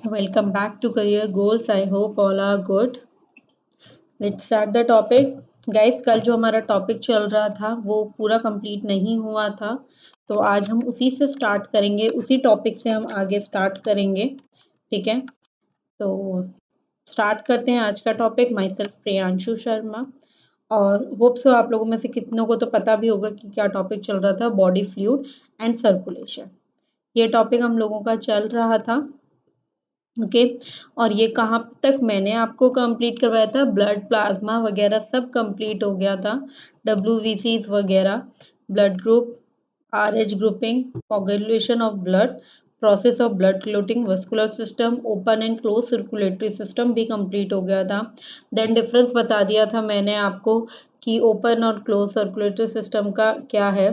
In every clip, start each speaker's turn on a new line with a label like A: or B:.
A: Welcome back to Career Goals. I hope all are good. Let's start the topic. Guys, कल जो हमारा topic चल रहा था वो पूरा कंप्लीट नहीं हुआ था, तो आज हम उसी से स्टार्ट करेंगे, उसी टॉपिक से हम आगे स्टार्ट करेंगे। ठीक है, तो स्टार्ट करते हैं आज का topic. My self Priyanshu Sharma, और होप सो आप लोगों में से कितनों को तो पता भी होगा कि क्या टॉपिक चल रहा था। बॉडी फ्लूइड एंड सर्कुलेशन, ये टॉपिक हम लोगों का चल रहा था। ओके, और ये कहाँ तक मैंने आपको कंप्लीट करवाया था? ब्लड प्लाज्मा वगैरह सब कंप्लीट हो गया था, डब्ल्यूबीसी वगैरह, blood group, RH grouping, coagulation of blood, process of blood clotting, vascular system, open and close circulatory system भी कंप्लीट हो गया था। देन डिफरेंस बता दिया था मैंने आपको कि ओपन और क्लोज सर्कुलेटरी सिस्टम का क्या है।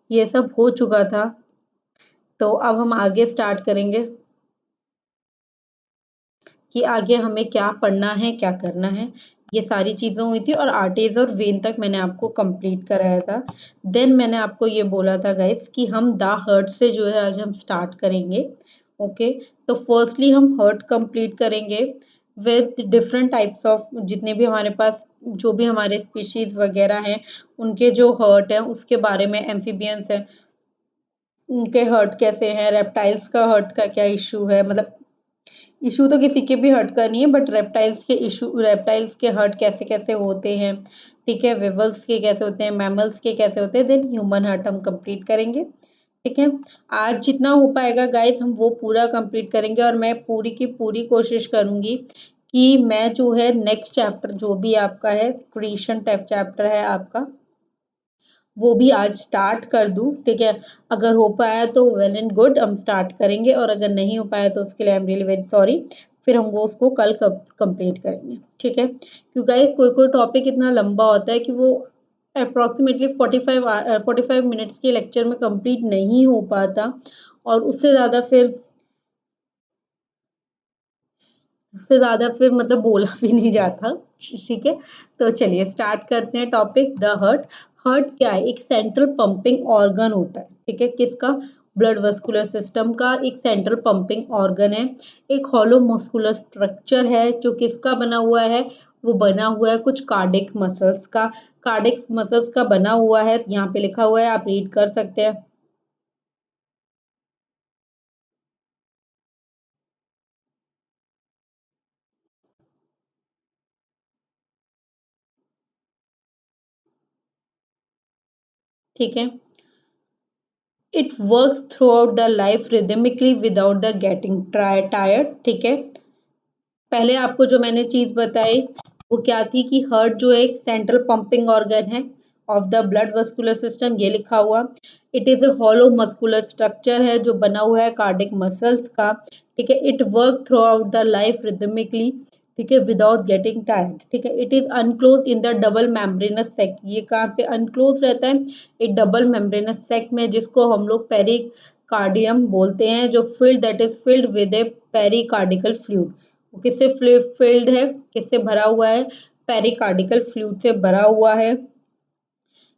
A: ये सब हो चुका था, तो अब हम आगे स्टार्ट करेंगे कि आगे हमें क्या पढ़ना है, क्या करना है। ये सारी चीज़ें हुई थी, और आर्टेज और वेन तक मैंने आपको कंप्लीट कराया था। देन मैंने आपको ये बोला था गाइस कि हम द हर्ट से जो है आज हम स्टार्ट करेंगे। ओके, तो फर्स्टली हम हर्ट कंप्लीट करेंगे विद डिफरेंट टाइप्स ऑफ, जितने भी हमारे पास जो भी हमारे स्पीशीज वगैरह हैं उनके जो हर्ट है उसके बारे में। एम्फीबियंस है, उनके हर्ट कैसे हैं, रेप्टाइल्स का हर्ट का क्या इशू है, मतलब इशू तो किसी के भी हर्ट का नहीं है, बट रेप्टाइल्स के इशू, रेप्टाइल्स के हर्ट कैसे कैसे होते हैं। ठीक है, विवल्स के कैसे होते हैं, मैमल्स के कैसे होते हैं। देन ह्यूमन हर्ट हम कंप्लीट करेंगे। ठीक है, आज जितना हो पाएगा गाइस हम वो पूरा कंप्लीट करेंगे, और मैं पूरी की पूरी कोशिश करूंगी कि मैं जो है नेक्स्ट चैप्टर जो भी आपका है, क्रिएशन टाइप चैप्टर है आपका, वो भी आज स्टार्ट कर दूँ। ठीक है, अगर हो पाया तो वेल एंड गुड, हम स्टार्ट करेंगे, और अगर नहीं हो पाया तो उसके लिए I am really very sorry. फिर हम वो उसको कल कंप्लीट करेंगे। ठीक है, क्योंकि गाइस कोई कोई टॉपिक इतना लंबा होता है कि वो अप्रॉक्सीमेटली 45 मिनट्स के लेक्चर में कंप्लीट नहीं हो पाता, और उससे ज़्यादा फिर मतलब बोला भी नहीं जाता। ठीक है, तो चलिए स्टार्ट करते हैं टॉपिक। The hurt. हर्ट क्या है? एक सेंट्रल पंपिंग ऑर्गन होता है। ठीक है, किसका? ब्लड वस्कुलर सिस्टम का एक सेंट्रल पंपिंग ऑर्गन है। एक हॉलो मस्कुलर स्ट्रक्चर है जो किसका बना हुआ है? वो बना हुआ है कुछ कार्डिक मसल्स का। कार्डिक मसल्स का बना हुआ है, यहाँ पे लिखा हुआ है, आप रीड कर सकते हैं। ठीक है, it works through out the life rhythmically without the getting tired. ठीक है, पहले आपको जो मैंने चीज बताई वो क्या थी कि हार्ट जो है एक सेंट्रल पंपिंग ऑर्गन है of the blood vascular system, ये लिखा हुआ। It is A hollow muscular structure है जो बना हुआ है कार्डिक मसल्स का। ठीक है, it work throughout the life rhythmically. ठीक है, विदाउट गेटिंग टायर्ड। ठीक है, it is enclosed in the double membranous sac. ये कहाँ पे अनक्लोज रहता है? एक डबल मेम्ब्रेनस सेक में, जिसको हम लोग पेरिकार्डियम बोलते हैं, जो filled that is filled with a pericardial fluid. वो किससे फिल्ड है, किससे भरा हुआ है? पेरिकार्डिकल फ्लूइड से भरा हुआ है।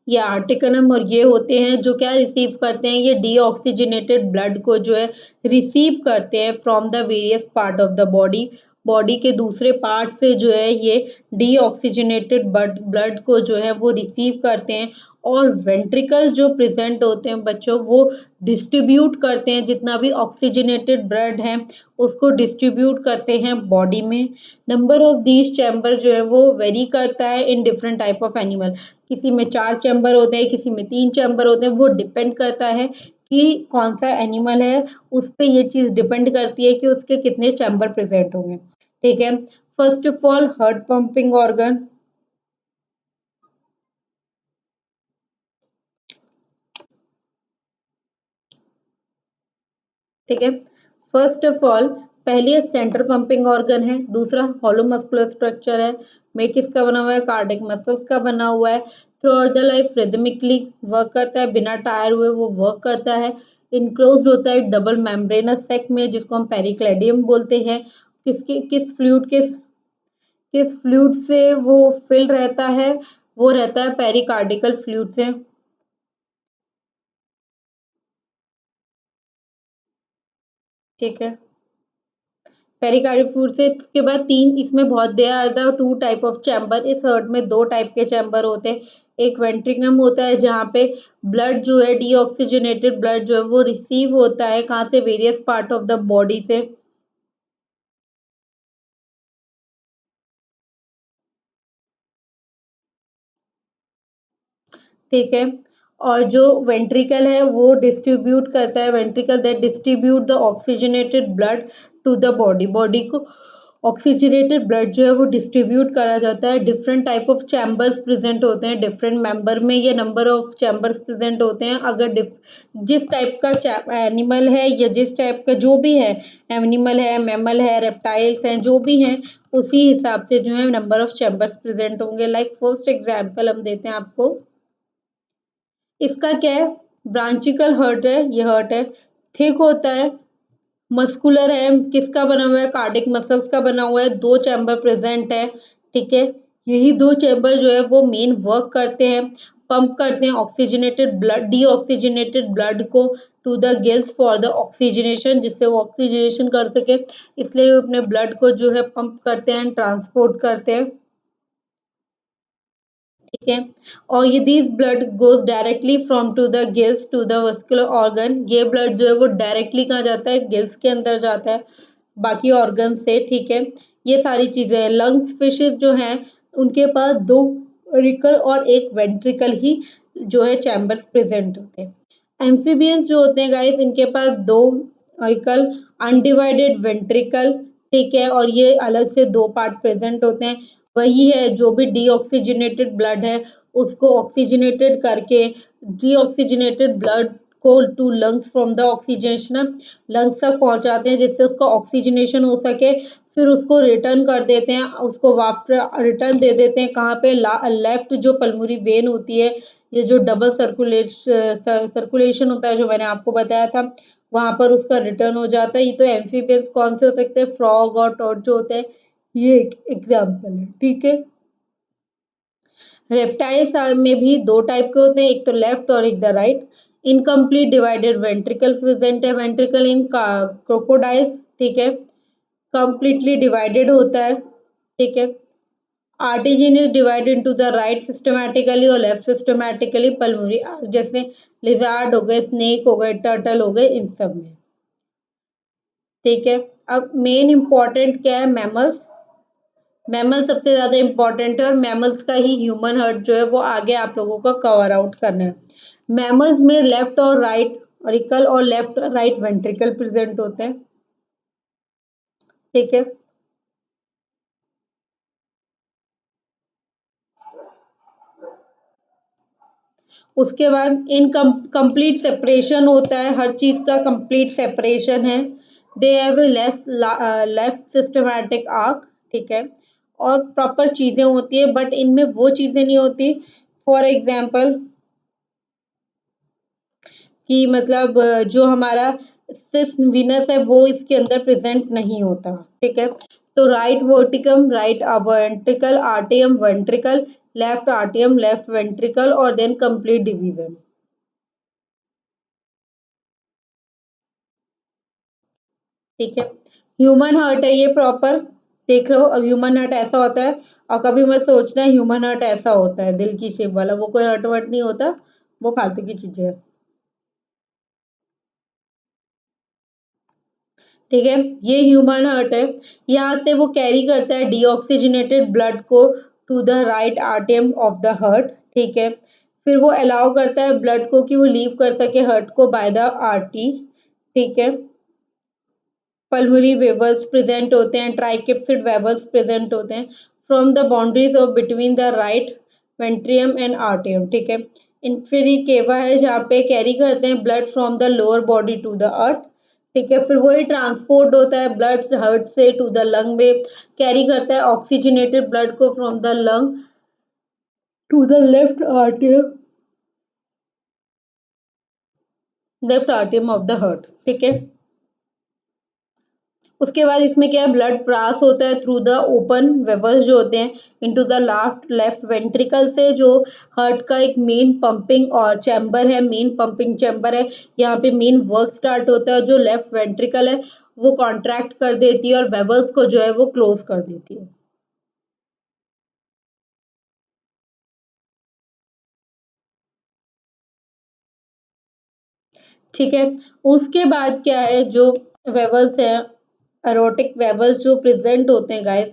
A: ये आर्टिकलम, और ये होते हैं जो क्या रिसीव करते हैं? ये डीऑक्सीजनेटेड ब्लड को जो है रिसीव करते हैं from the various part of the body. Body के दूसरे पार्ट से जो है ये डीऑक्सीजनेटेड ब्लड को जो है वो रिसीव करते हैं, और वेंट्रिकल्स जो प्रेजेंट होते हैं बच्चों, वो डिस्ट्रीब्यूट करते हैं जितना भी ऑक्सीजनेटेड ब्लड है उसको डिस्ट्रीब्यूट करते हैं बॉडी में। नंबर ऑफ दीज चैम्बर जो है वो वेरी करता है in different type of animal. किसी में 4 चैम्बर होते हैं, किसी में 3 चैम्बर होते हैं, वो डिपेंड करता है कि कौन सा एनिमल है। उस पे ये चीज डिपेंड करती है कि उसके कितने चैम्बर प्रेजेंट होंगे। ठीक है, first of all heart pumping organ. ठीक है, फर्स्ट ऑफ ऑल पहले सेंटर पंपिंग ऑर्गन है, दूसरा हॉलो मस्कुलर स्ट्रक्चर है। में किसका बना हुआ है? कार्डिक मसल्स का बना हुआ है। Through out the life rhythmically work करता है, बिना टायर हुए वो वर्क करता है। इनक्लोज होता है डबल मेम्ब्रेनस सेक में, जिसको हम पेरिक्लेडियम बोलते हैं। किस फ्लूइड से वो फिल रहता है? वो रहता है पेरिकार्डिकल फ्लूइड से। ठीक है। पेरिकार्डियल से इसके बाद तीन इसमें बहुत there are the two type of chamber. इस हार्ट में दो टाइप के चैम्बर होते हैं। एक वेंट्रिकम होता है जहाँ पे ब्लड जो है डीऑक्सीजनेटेड ब्लड जो है वो रिसीव होता है कहाँ से, various part of the body से। ठीक है। और जो वेंट्रिकल है वो डिस्ट्रीब्यूट करता है, ventricle that distribute the oxygenated blood to the body. Body को ऑक्सीजनेटेड ब्लड जो है वो डिस्ट्रीब्यूट करा जाता है। Different type of chambers present होते हैं डिफरेंट मेंबर में, ये नंबर ऑफ चैम्बर्स प्रेजेंट होते हैं। अगर जिस टाइप का एनिमल है या जिस टाइप का जो भी है, एनिमल है, मैमल है, रेप्टाइल्स हैं, जो भी हैं, उसी हिसाब से जो है नंबर ऑफ चैम्बर्स प्रेजेंट होंगे। लाइक फर्स्ट एग्जाम्पल हम देते हैं आपको। इसका क्या है, ब्रांचिकल हर्ट है, ये हर्ट है, थिक होता है, मस्कुलर है, किसका बना हुआ है, कार्डिक मसल्स का बना हुआ है, दो चैम्बर प्रेजेंट है। ठीक है। यही दो चैम्बर जो है वो मेन वर्क करते हैं, पंप करते हैं ऑक्सीजनेटेड ब्लड, डीऑक्सीजनेटेड ब्लड को to the gills for the oxygenation, जिससे वो ऑक्सीजनेशन कर सके। इसलिए वो अपने ब्लड को जो है पंप करते हैं, ट्रांसपोर्ट करते हैं। ठीक है। और ये this blood goes directly from to the gills to the vascular organ. ये ब्लड जो है वो डायरेक्टली कहाँ जाता है, गिल्स के अंदर जाता है बाकी ऑर्गन से। ठीक है। ये सारी चीजें हैं। लंग्स फिशेस जो हैं उनके पास दो ऑरिकल और एक वेंट्रिकल ही जो है चैम्बर्स प्रेजेंट होते हैं। एम्फीबियंस जो होते हैं गाइस, इनके पास दो ऑरिकल, अनडिवाइडेड वेंट्रिकल। ठीक है। और ये अलग से दो पार्ट प्रेजेंट होते हैं। वही है जो भी डीऑक्सीजनेटेड ब्लड है उसको ऑक्सीजनेटेड करके, डीऑक्सीजनेटेड ब्लड को to lungs from the oxygenation, lungs तक पहुंचाते हैं जिससे उसका ऑक्सीजनेशन हो सके। फिर उसको रिटर्न कर देते हैं, उसको वापस रिटर्न दे देते हैं कहाँ पे, लेफ्ट जो पल्मोनरी वेन होती है, ये जो डबल सर्कुलेशन होता है जो मैंने आपको बताया था, वहां पर उसका रिटर्न हो जाता है। ये तो एम्फीबियंस कौन से हो सकते हैं, फ्रॉग और टॉड जो होते हैं, ये एक एग्जाम्पल है। ठीक है। रेप्टाइल्स में भी दो टाइप के होते हैं, एक तो लेफ्ट और एक the right. Incomplete divided ventricle present है, वेंट्रिकल इन क्रोकोडाइल्स। ठीक है। कंप्लीटली डिवाइडेड होता है। ठीक है। आर्टिजिन is divided into the right systematically और लेफ्ट सिस्टमैटिकली पल्मोनरी, जैसे लिजार्ड हो गए, स्नेक हो गए, टर्टल हो गए, इन सब में। ठीक है। अब मेन इंपॉर्टेंट क्या है, मैमल्स। मैमल सबसे ज्यादा इंपॉर्टेंट है और मैमल्स का ही ह्यूमन हार्ट जो है वो आगे आप लोगों को कवर आउट करना है। मैमल्स में लेफ्ट और राइट ऑरिकल और लेफ्ट राइट वेंट्रिकल प्रेजेंट होते हैं। ठीक है। उसके बाद इन कंप्लीट सेपरेशन होता है, हर चीज का कंप्लीट सेपरेशन है। They have less left systematic arc. ठीक है। और प्रॉपर चीजें होती है बट इनमें वो चीजें नहीं होती। फॉर एग्जाम्पल कि मतलब जो हमारा सिस विनस है वो इसके अंदर प्रेजेंट नहीं होता। ठीक है। तो right वर्टिकम, right ventricle, आर्टियम ventricle, left आर्टियम, left ventricle, और देन कंप्लीट डिवीजन। ठीक है। ह्यूमन हार्ट है ये प्रॉपर, देख लो। अब ह्यूमन हार्ट ऐसा होता है, और कभी मत सोचना ह्यूमन हार्ट ऐसा होता है दिल की शेप वाला, वो कोई हार्ट वार्ट नहीं होता, वो फालतू की चीजें है। ठीक है। ये ह्यूमन हार्ट है, यहाँ से वो कैरी करता है डीऑक्सीजनेटेड ब्लड को टू द राइट आर्टियम ऑफ द हार्ट। ठीक है। फिर वो अलाउ करता है ब्लड को कि वो लीव कर सके हार्ट को बाय द आर्टरी। ठीक है। पल्मोनरी वेवल्स प्रेजेंट होते हैं, ट्राइकिप्सिड वेवल्स प्रेजेंट होते हैं from the boundaries of between the right ventricle and आर्टियम। ठीक है। इन्फेरी केवा है जहाँ पे कैरी करते हैं blood from the lower body to the earth. ठीक है। फिर वही ट्रांसपोर्ट होता है ब्लड हार्ट से टू द लंग में, कैरी करता है ऑक्सीजनेटेड ब्लड को from the lung to the left आर्टियम ऑफ द हार्ट। ठीक है। उसके बाद इसमें क्या है, ब्लड पास होता है थ्रू द ओपन वेवल्स जो होते हैं इनटू द लेफ्ट वेंट्रिकल से, जो हार्ट का एक मेन पंपिंग और चैम्बर है, मेन पंपिंग चैम्बर है। यहाँ पे मेन वर्क स्टार्ट होता है, जो लेफ्ट वेंट्रिकल है वो कॉन्ट्रैक्ट कर देती है और वेवल्स को जो है वो क्लोज कर देती है। ठीक है। उसके बाद क्या है, जो वेवल्स है, एरोटिक वेवल्स जो प्रेजेंट होते हैं गाइस,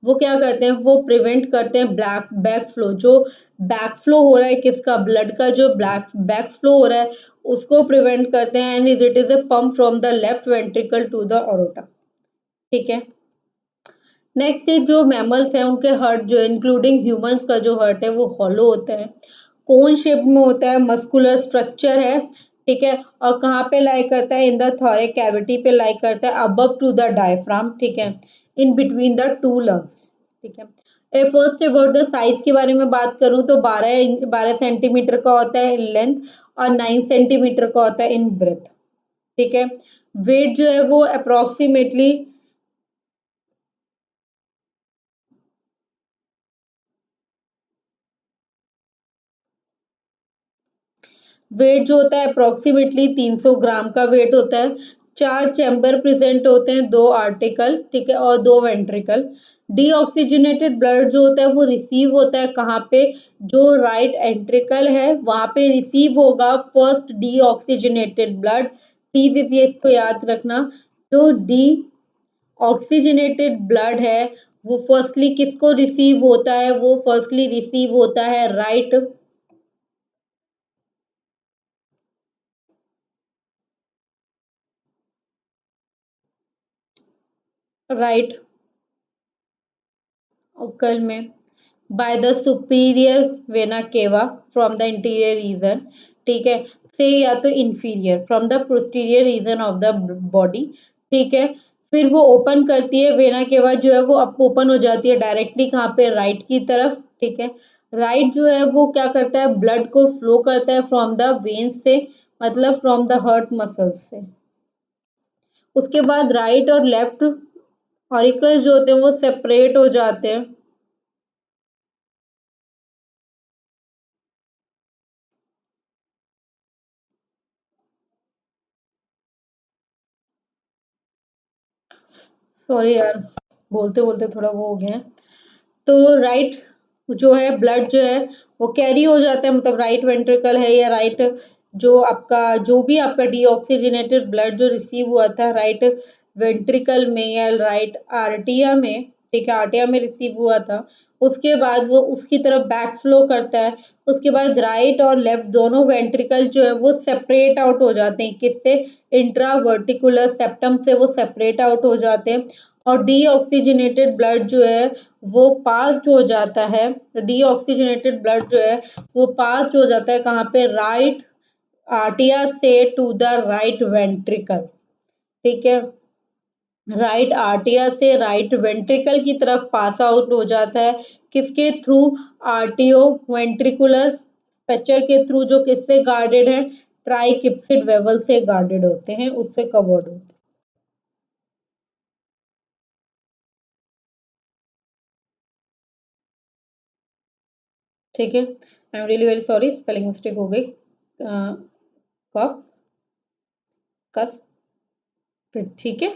A: वो क्या करते हैं, वो प्रिवेंट करते हैं ब्लैक बैक फ्लो, जो बैक फ्लो हो रहा है किसका, ब्लड का जो ब्लैक बैक फ्लो हो रहा है उसको प्रिवेंट करते हैं, and it is a pump from the left ventricle to the aorta. ठीक है। नेक्स्ट है, जो मैमल्स हैं उनके हार्ट जो इंक्लूडिंग ह्यूमंस का जो हार्ट है वो हॉलो होता है, कोन शेप में होता है, मस्कुलर स्ट्रक्चर है। ठीक है। और कहाँ पे लाई करता है, इन द थोरिक कैविटी पे लाई करता है, अबव टू द डायफ्राम। ठीक है। In between the two lungs. ठीक है। फर्स्ट अबाउट द साइज के बारे में बात करूं तो 12 सेंटीमीटर का होता है इन लेंथ और 9 सेंटीमीटर का होता है इन ब्रेथ। ठीक है। वेट जो है वो अप्रोक्सीमेटली, वेट जो होता है अप्रोक्सीमेटली 300 ग्राम का वेट होता है। 4 चैम्बर प्रेजेंट होते हैं, 2 आर्टिकल, ठीक है, और 2 वेंट्रिकल। डीऑक्सीजनेटेड ब्लड जो होता है वो रिसीव होता है कहाँ पे, जो राइट एंट्रिकल है वहां पे रिसीव होगा फर्स्ट डीऑक्सीजनेटेड ब्लड। प्लीज इस ये इसको याद रखना, जो डी ऑक्सीजनेटेड ब्लड है वो फर्स्टली किसको रिसीव होता है, वो फर्स्टली रिसीव होता है राइट, राइट ओकल में, by the superior vena cava from the interior region. ठीक है। से या तो inferior from the posterior region of the body. ठीक है। फिर वो ओपन करती है, वेना केवा जो है वो अब ओपन हो जाती है डायरेक्टली कहाँ पे, राइट की तरफ। ठीक है। राइट जो है वो क्या करता है, ब्लड को फ्लो करता है फ्रॉम द वेन्स से, मतलब फ्रॉम द हार्ट मसल्स से। उसके बाद राइट और लेफ्ट ऑरिकल्स जो होते हैं वो सेपरेट हो जाते हैं। सॉरी यार, बोलते बोलते थोड़ा वो हो गया है। तो राइट जो है ब्लड जो है वो कैरी हो जाता है, मतलब राइट वेंट्रिकल है या राइट, जो आपका जो भी आपका डीऑक्सीजनेटेड ब्लड जो रिसीव हुआ था राइट वेंट्रिकल में या राइट आर्टिया में, ठीक है, आर्टिया में रिसीव हुआ था, उसके बाद वो उसकी तरफ बैक फ्लो करता है। उसके बाद राइट और लेफ्ट दोनों वेंट्रिकल जो है वो सेपरेट आउट हो जाते हैं, किससे, इंट्रावर्टिकुलर सेप्टम से वो सेपरेट आउट हो जाते हैं। और डीऑक्सीजनेटेड ब्लड जो है वो पास्ड हो जाता है, डीऑक्सीजनेटेड ब्लड जो है वो पास्ड हो जाता है कहाँ पे, राइट आर्टिया से टू द राइट वेंट्रिकल। ठीक है। राइट आर्टिया से राइट वेंट्रिकल की तरफ पास आउट हो जाता है, किसके थ्रू, आर्टियो वेंट्रिकुलर स्ट्रक्चर के थ्रू, जो किससे गार्डेड है, ट्राइकिप्सिड वेवल से गार्डेड होते हैं, उससे कवर्ड होते हैं। ठीक है। I am really very sorry, spelling mistake हो गई। कफ, कफ, ठीक है।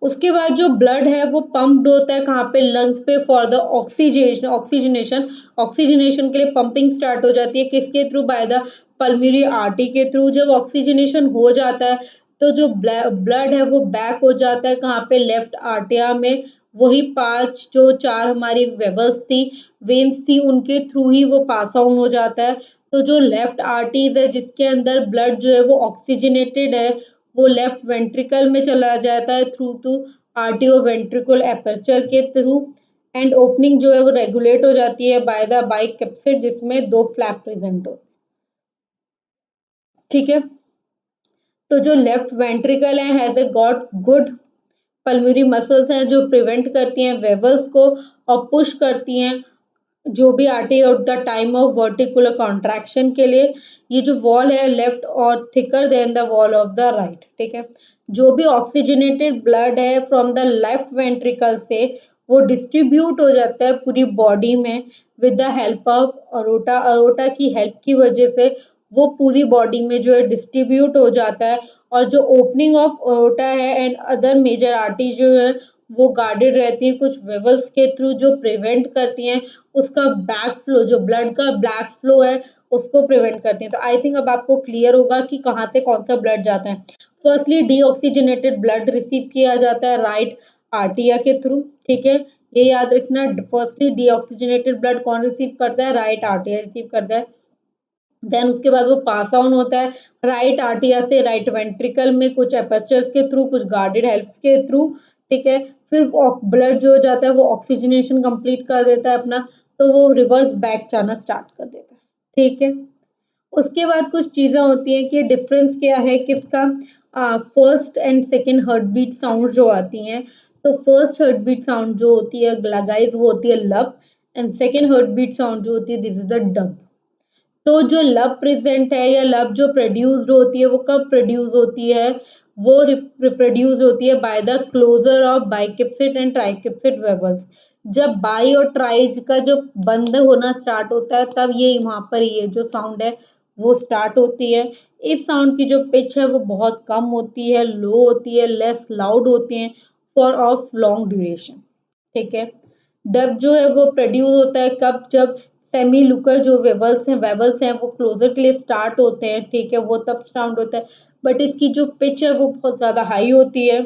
A: उसके बाद जो ब्लड है वो पंप्ड होता है कहाँ पे, लंग्स पे, फॉर द ऑक्सीजनेशन। ऑक्सीजनेशन के लिए पंपिंग स्टार्ट हो जाती है, किसके through, by the pulmonary artery के थ्रू। जब ऑक्सीजनेशन हो जाता है तो जो ब्लड है वो बैक हो जाता है कहाँ पे, लेफ्ट आर्टिया में। वही पांच जो चार हमारी वेवल्स थी, वेन्स थी, उनके थ्रू ही वो पास ऑन हो जाता है। तो जो लेफ्ट आर्टरीज है जिसके अंदर ब्लड जो है वो ऑक्सीजनेटेड है, वो लेफ्ट वेंट्रिकल में चला जाता है थ्रू टू आर्टियो वेंट्रिकल एपर्चर के थ्रू। एंड ओपनिंग जो है वो रेगुलेट हो जाती है बाय द बाइकैप्सिड, जिसमें दो फ्लैप प्रेजेंट हो। ठीक है। तो जो लेफ्ट वेंट्रिकल है has a got good pulmonary muscles हैं जो प्रिवेंट करती हैं वेवल्स को और पुश करती हैं जो भी आती है at the time of वर्टिकुलर contraction के लिए ये जो वॉल है लेफ्ट और thicker than the wall of the right, ठीक है। जो भी ऑक्सीजनेटेड ब्लड है फ्रॉम द लेफ्ट वेंट्रिकल से वो डिस्ट्रीब्यूट हो जाता है पूरी बॉडी में with the help of aorta. Aorta की हेल्प की वजह से वो पूरी बॉडी में जो है डिस्ट्रीब्यूट हो जाता है। और जो ओपनिंग ऑफ अरोटा है एंड अदर मेजर आर्टरी जो है वो गार्डेड रहती है कुछ वेवल्स के थ्रू जो प्रिवेंट करती हैं उसका बैक फ्लो, जो ब्लड का बैक फ्लो है उसको प्रिवेंट करती हैं। तो आई थिंक अब आपको क्लियर होगा कि कहाँ से कौन सा ब्लड जाता है। फर्स्टली डीऑक्सीजनेटेड ब्लड रिसीव किया जाता है राइट आर्टिया के थ्रू, ठीक है। ये याद रखना, फर्स्टली डीऑक्सीजनेटेड ब्लड कौन रिसीव करता है, राइट आर्टिया रिसीव करता है। देन उसके बाद वो पास ऑन होता है राइट आर्टिया से राइट वेंट्रिकल में कुछ एपर्चर्स के थ्रू, कुछ गार्डेड हेल्प के थ्रू, ठीक है। फिर ब्लड जो हो जाता है वो ऑक्सीजनेशन कंप्लीट कर देता है अपना, तो वो रिवर्स बैक जाना स्टार्ट कर देता है, ठीक है। उसके बाद कुछ चीजें होती हैं कि डिफरेंस क्या है किसका, first and second heart beat sound जो आती हैं। तो फर्स्ट हार्ट बीट साउंड जो होती है गाइस वो होती है lub, and second heart beat sound जो होती है दिस इज द डब। तो जो लब प्रेजेंट है या लब जो प्रोड्यूस्ड होती है वो कब प्रोड्यूस होती है, वो प्रोड्यूस होती है by the closure of bicuspid and tricuspid valves. जब बाई और ट्राइज का जो बंद होना स्टार्ट होता है तब ये वहां पर ये जो साउंड है वो स्टार्ट होती है। इस साउंड की जो पिच है वो बहुत कम होती है, लो होती है, लेस लाउड होती है फॉर ऑफ लॉन्ग ड्यूरेशन, ठीक है। डब जो है वो प्रोड्यूस होता है कब, जब सेमी लुकर जो वेवल्स हैं वो क्लोजर के लिए स्टार्ट होते हैं, ठीक है, वो तब साउंड होता है। बट इसकी जो पिच है वो बहुत ज्यादा हाई होती है,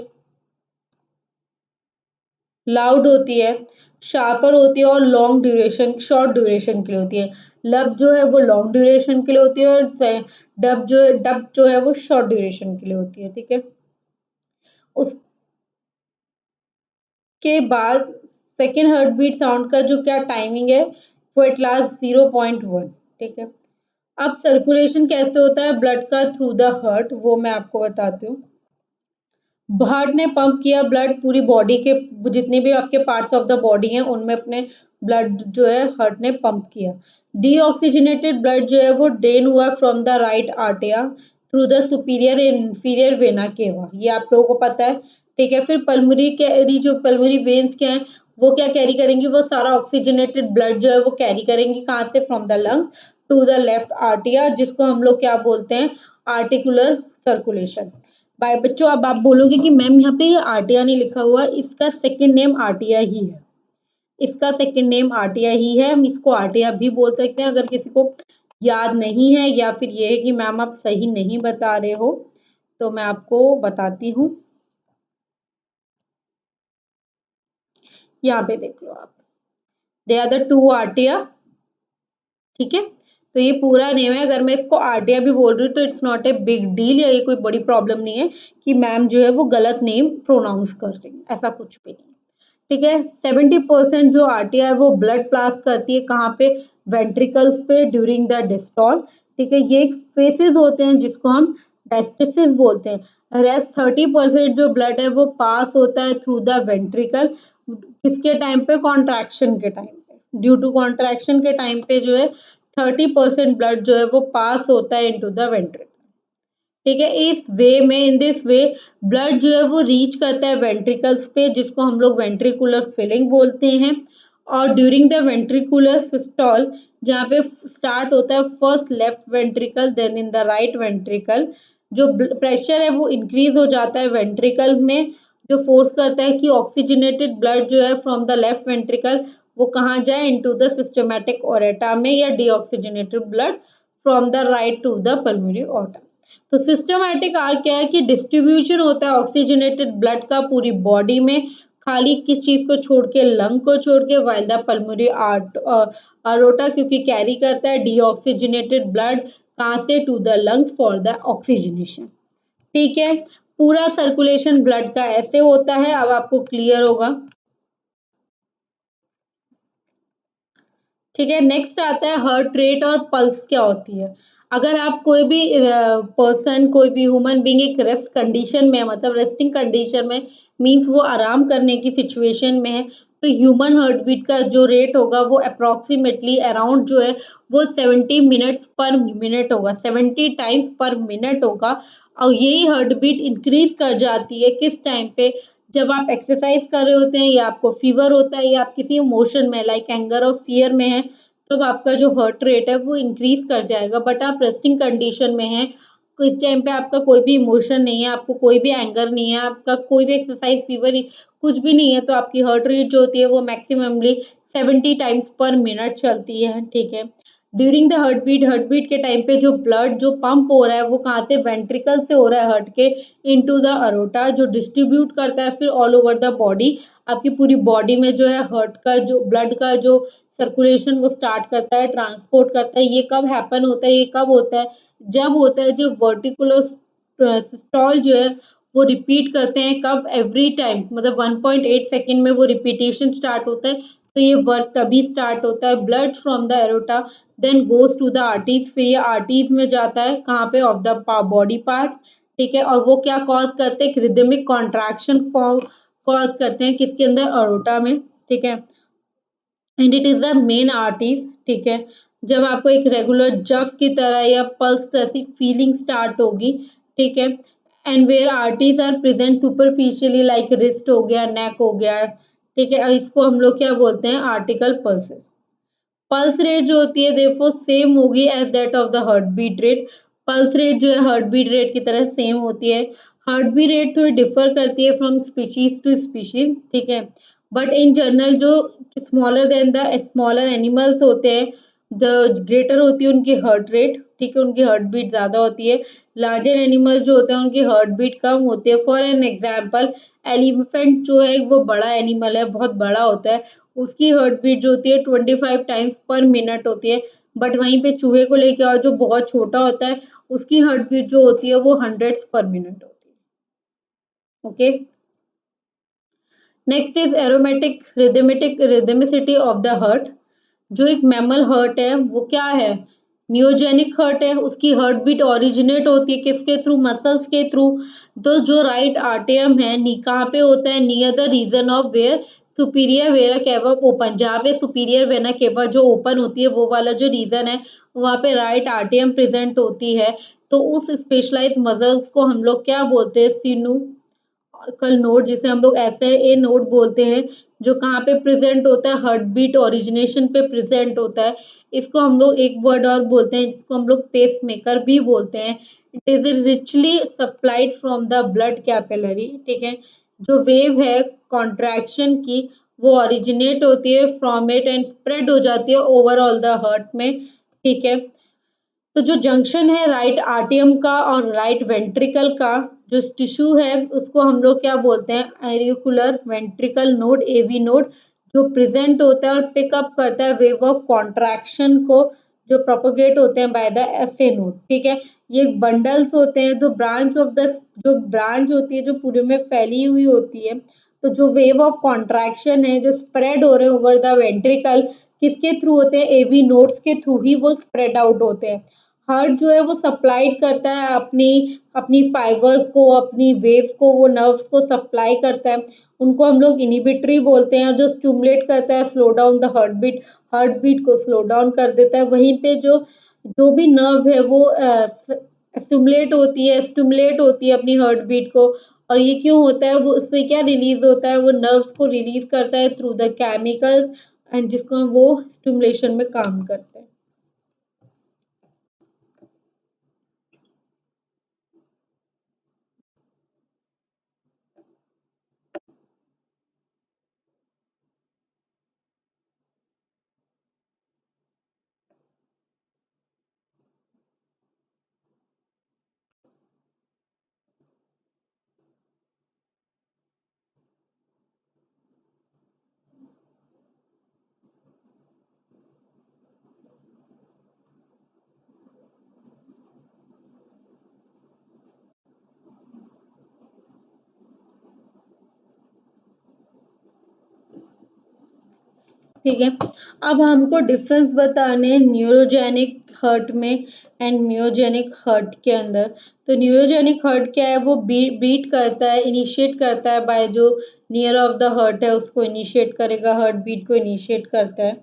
A: लाउड होती है, शार्पर होती है और लॉन्ग ड्यूरेशन शॉर्ट ड्यूरेशन के लिए होती है। लब जो है वो लॉन्ग ड्यूरेशन के लिए होती है और डब जो है वो शॉर्ट ड्यूरेशन के लिए होती है, ठीक है। उसके बाद सेकेंड हार्ट बीट साउंड का जो क्या टाइमिंग है वो एट लास्ट 0.1, ठीक है। अब सर्कुलेशन कैसे होता है ब्लड का थ्रू द हार्ट वो मैं आपको बताती हूँ। हार्ट ने पंप किया ब्लड पूरी बॉडी के, जितने भी आपके पार्ट्स ऑफ द बॉडी हैं उनमें अपने ब्लड जो है हार्ट ने पंप किया। डीऑक्सीजनेटेड ब्लड जो है वो ड्रेन हुआ फ्रॉम द राइट आर्टिया through the superior and inferior vena cava, ये आप लोगों को पता है, ठीक है। फिर पल्मोनरी कैरी, जो पल्मोनरी वेन्स क्या है वो क्या कैरी करेंगी, वो सारा ऑक्सीजनेटेड ब्लड जो है वो कैरी करेंगी कहाँ से, from the lung to the left आर्टिया, जिसको हम लोग क्या बोलते हैं, आर्टिकुलर सर्कुलेशन। बाय बच्चों अब आप बोलोगे कि मैम यहाँ पे आर्टिया नहीं लिखा हुआ, इसका सेकंड नेम आर्टिया ही है, इसका सेकंड नेम आर्टिया ही है, हम इसको आर्टिया भी बोल सकते हैं। अगर किसी को याद नहीं है या फिर ये है कि मैम आप सही नहीं बता रहे हो तो मैं आपको बताती हूँ। यहाँ पे देख लो आप, दे आर द टू आर्टिया, ठीक है। तो ये पूरा नेम है, अगर मैं इसको आर्टिया भी बोल रही हूँ तो it's not a big deal, या ये कोई बड़ी प्रॉब्लम नहीं है कि मैम जो है वो गलत नेम प्रोनाउंस कर रही है, ऐसा कुछ भी नहीं, ठीक है। 70% जो आर्टिया है वो ब्लड पास करती है कहाँ पे, वेंट्रिकल्स पे ड्यूरिंग द डिस्टॉल, ठीक है। ये फेसेस होते हैं जिसको हम डायस्टेसिस बोलते हैं। रेस्ट 30% जो ब्लड है वो पास होता है थ्रू द वेंट्रिकल, किसके टाइम पे, कॉन्ट्रैक्शन के टाइम पे, ड्यू टू कॉन्ट्रैक्शन के टाइम पे जो है 30% ब्लड जो है वो पास होता है इनटू द वेंट्रिकल, ठीक है। इस वे में, इन दिस वे ब्लड जो है वो रीच करता है वेंट्रिकल्स पे जिसको हम लोग वेंट्रिकुलर फिलिंग बोलते हैं। और ड्यूरिंग द वेंट्रिकुलर सिस्टोल जहाँ पे स्टार्ट होता है first left ventricle then in the right ventricle, जो प्रेशर है वो इंक्रीज हो जाता है वेंट्रिकल में, जो फोर्स करता है कि ऑक्सीजनेटेड ब्लड जो है फ्रॉम द लेफ्ट वेंट्रिकल वो कहाँ जाए, इनटू द सिस्टमैटिक ओरेटा में, या deoxygenated blood from the right to the pulmonary aorta. तो सिस्टमैटिक आर क्या है कि डिस्ट्रीब्यूशन होता है ऑक्सीजनेटेड ब्लड का पूरी बॉडी में, खाली किस चीज को छोड़ के, लंग को छोड़ के, वाइल द पल्मोनरी अरोटा क्योंकि कैरी करता है डीऑक्सीजनेटेड ब्लड कहाँ से, to the lungs for the oxygenation, ठीक है। पूरा सर्कुलेशन ब्लड का ऐसे होता है, अब आपको क्लियर होगा, ठीक है। नेक्स्ट आता है हार्ट रेट और पल्स क्या होती है। अगर आप कोई भी पर्सन, कोई भी ह्यूमन बीइंग एक रेस्ट कंडीशन में है, मतलब रेस्टिंग कंडीशन में, मीन्स वो आराम करने की सिचुएशन में है, तो ह्यूमन हार्ट बीट का जो रेट होगा वो अप्रॉक्सीमेटली अराउंड जो है वो 70 मिनट्स पर मिनट होगा, 70 टाइम्स पर मिनट होगा। और यही हार्ट बीट इंक्रीज कर जाती है किस टाइम पे, जब आप एक्सरसाइज कर रहे होते हैं, या आपको फीवर होता है, या आप किसी इमोशन में लाइक एंगर और फियर में है, तब आपका जो हार्ट रेट है वो इंक्रीज कर जाएगा। बट आप रेस्टिंग कंडीशन में हैं, तो इस टाइम पे आपका कोई भी इमोशन नहीं है, आपको कोई भी एंगर नहीं है, आपका कोई भी एक्सरसाइज फीवर कुछ भी नहीं है, तो आपकी हार्ट रेट जो होती है वो मैक्सिममली 70 टाइम्स पर मिनट चलती है, ठीक है। ड्यूरिंग द हार्ट बीट के टाइम पे जो ब्लड जो पंप हो रहा है वो कहाँ से, वेंट्रिकल से हो रहा है हार्ट के इनटू द अरोटा, जो डिस्ट्रीब्यूट करता है फिर ऑल ओवर द बॉडी। आपकी पूरी बॉडी में जो है हार्ट का जो ब्लड का जो सर्कुलेशन वो स्टार्ट करता है, ट्रांसपोर्ट करता है। ये कब हैपन होता है, ये कब होता है, जब होता है जब वर्टिकुलर सिस्टोल जो है वो रिपीट करते हैं, कब, एवरी टाइम, मतलब 1.8 सेकेंड में वो रिपीटेशन स्टार्ट होता है, तो ये वर्क तभी स्टार्ट होता है। Blood from the aorta then goes to the arteries, फिर ये आर्टीज में जाता है कहाँ पे, ऑफ द बॉडी पार्ट, ठीक है। और वो क्या कॉज करते हैं, रिदमिक कॉन्ट्रैक्शन फॉर्म कॉज करते हैं किसके अंदर, अरोटा में, ठीक है। And it is the main artery, ठीक है। जब आपको एक रेगुलर जग की तरह या पल्स जैसी फीलिंग स्टार्ट होगी, ठीक है। And where arteries are present superficially like wrist हो गया, नेक हो गया, ठीक है। और इसको हम लोग क्या बोलते हैं, आर्टिकल पल्सेस। पल्स रेट जो होती है देखो सेम होगी as that of the heart beat rate. Pulse rate जो है हार्ट बीट रेट की तरह सेम होती है। हार्ट बीट रेट थोड़ी डिफर करती है फ्रॉम स्पीशीज टू स्पीशीज, ठीक है। बट इन जनरल जो smaller than the smaller animals होते हैं, द ग्रेटर होती है उनकी हार्ट रेट, ठीक है, उनकी हार्ट बीट ज्यादा होती है। लार्जर एनिमल्स जो होते हैं उनकी हार्ट बीट कम होती है। फॉर एन एग्जाम्पल, एलिफेंट जो है वो बड़ा एनिमल है, बहुत बड़ा होता है, उसकी हार्ट बीट जो होती है 25 टाइम्स पर मिनट होती है। बट वहीं पे चूहे को लेके आओ जो बहुत छोटा होता है, उसकी हार्ट बीट जो होती है वो हंड्रेड्स पर मिनट होती है, okay. Next is aromatic rhythmicity of the heart. जो एक मैमल हर्ट है वो क्या है, मियोजेनिक हर्ट है। उसकी हार्ट बीट ओरिजिनेट होती है किसके थ्रू, मसल्स के थ्रू। तो जो राइट आर्टियम है नी कहाँ पे होता है, near the region of where superior vena cava open, जहाँ पे सुपीरियर वेना केवा जो ओपन होती है वो वाला जो रीजन है वहाँ पे राइट आर्टियम प्रेजेंट होती है। तो उस स्पेशलाइज मसल्स को हम लोग क्या बोलते हैं, सीनू कल नोड, जिसे हम लोग ऐसे ए नोड बोलते हैं, जो कहाँ पे प्रेजेंट होता है, हार्ट बीट ओरिजिनेशन पे प्रेजेंट होता है। इसको हम लोग एक वर्ड और बोलते हैं जिसको हम लोग पेस मेकर भी बोलते हैं। It is richly supplied from the blood capillary, ठीक है। जो वेव है कॉन्ट्रैक्शन की वो ओरिजिनेट होती है फ्रॉम इट एंड स्प्रेड हो जाती है ओवरऑल द हार्ट में, ठीक है। तो जो जंक्शन है राइट आर्टियम का और राइट वेंट्रिकल का जो टिश्यू है उसको हम लोग क्या बोलते हैं, एरिकुलर वेंट्रिकल नोड, एवी नोड, जो प्रेजेंट होता है और पिकअप करता है वेव ऑफ कॉन्ट्रैक्शन को, जो प्रोपोगेट होते हैं बाय द एसए नोड, ठीक है। ये बंडल्स होते हैं, जो ब्रांच ऑफ द जो ब्रांच होती है जो पूरे में फैली हुई होती है। तो जो वेव ऑफ कॉन्ट्रैक्शन है जो स्प्रेड हो रहे हैं ओवर द वेंट्रिकल, किसके थ्रू होते हैं, एवी नोड्स के थ्रू ही वो स्प्रेड आउट होते हैं। हार्ट जो है वो सप्लाइड करता है अपनी अपनी फाइबर्स को, अपनी वेव्स को, वो नर्व्स को सप्लाई करता है। उनको हम लोग इनिबिटरी बोलते हैं, जो स्टिमुलेट करता है slow down the heart beat को स्लो डाउन कर देता है। वहीं पे जो जो भी नर्व है वो स्टिमुलेट होती है अपनी हार्ट बीट को। और ये क्यों होता है, वो उससे क्या रिलीज होता है, वो नर्व्स को रिलीज करता है थ्रू द केमिकल्स, एंड जिसको हम वो स्टिमुलेशन में काम करते हैं। ठीक है, अब हमको डिफरेंस बताने न्यूरोजेनिक हर्ट में एंड म्योजेनिक हर्ट के अंदर। तो न्यूरोजेनिक हर्ट क्या है, वो बीट करता है, इनिशिएट करता है बाय जो नियर ऑफ द हर्ट है उसको इनिशिएट करेगा, हार्ट बीट को इनिशिएट करता है,